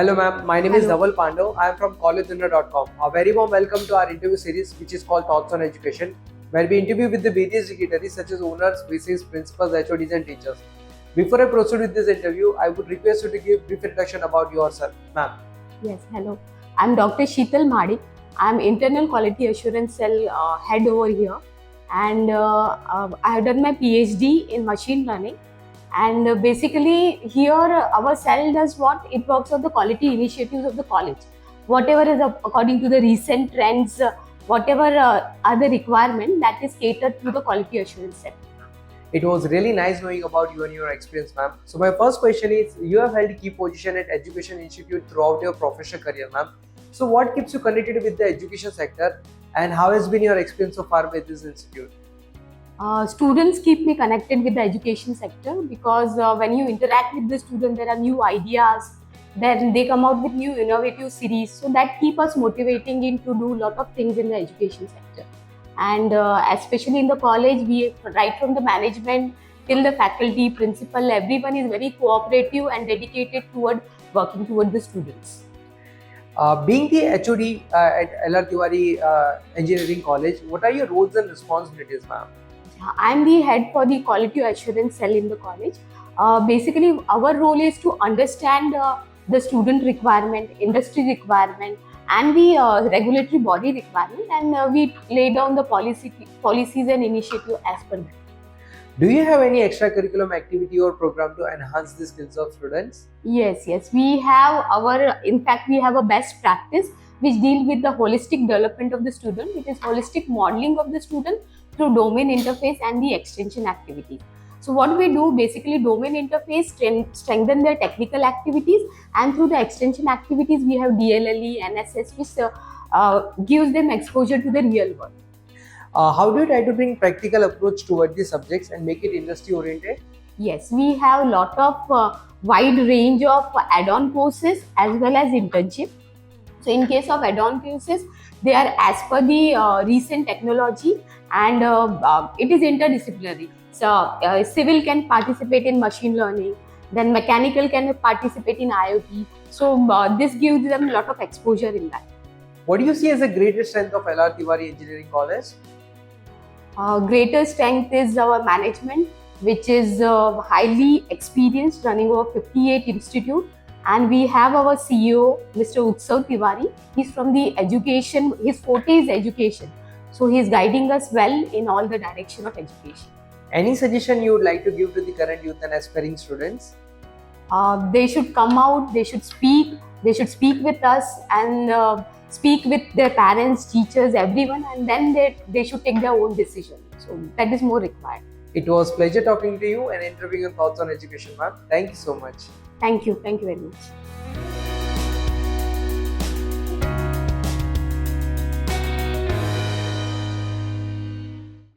Hello ma'am, my name is Hello. Dhaval Pandav. I am from collegedunner.com. A very warm welcome to our interview series which is called Thoughts on Education, where we interview with the various dignitaries such as owners, VCs, principals, HODs and teachers. Before I proceed with this interview, I would request you to give brief introduction about yourself, ma'am. Yes, hello. I'm Dr. Sheetal Madik. I'm Internal Quality Assurance Cell head over here, and I have done my PhD in machine learning. And basically, here our cell does what? It works on the quality initiatives of the college. Whatever is according to the recent trends, whatever are the requirement that is catered to the quality assurance cell. It was really nice knowing about you and your experience, ma'am. So my first question is, you have held key position at Education Institute throughout your professional career, ma'am. So what keeps you connected with the education sector and how has been your experience so far with this institute? Students keep me connected with the education sector because when you interact with the student, there are new ideas. Then they come out with new innovative series, so that keep us motivating in to do a lot of things in the education sector. And especially in the college, we right from the management till the faculty, principal, everyone is very cooperative and dedicated toward working toward the students. Being the HOD at LR Tiwari Engineering College, what are your roles and responsibilities, ma'am? I'm the head for the quality assurance cell in the college. Basically, our role is to understand the student requirement, industry requirement, and the regulatory body requirement, and we lay down the policies and initiative as per that. Do you have any extracurriculum activity or program to enhance the skills of students? Yes. We have in fact, we have a best practice which deal with the holistic development of the student. It is holistic modeling of the student through domain interface and the extension activities. So what we do, basically domain interface strengthen their technical activities, and through the extension activities we have DLLE, NSS, which gives them exposure to the real world. How do you try to bring practical approach toward the subjects and make it industry oriented? Yes, we have a lot of wide range of add-on courses as well as internship. So in case of add-on courses, they are as per the recent technology, and it is interdisciplinary. So civil can participate in machine learning, then mechanical can participate in IoT. So this gives them a lot of exposure in that. What do you see as the greatest strength of LR Tiwari Engineering College? Greater strength is our management, which is highly experienced, running over 58 institute. And we have our CEO, Mr. Utsav Tiwari. He's from the education, his forte is education. So he's guiding us well in all the direction of education. Any suggestion you would like to give to the current youth and aspiring students? They should come out, they should speak with us, and speak with their parents, teachers, everyone, and then they should take their own decision. So that is more required. It was pleasure talking to you and interviewing your thoughts on education, ma'am. Thank you so much. Thank you very much.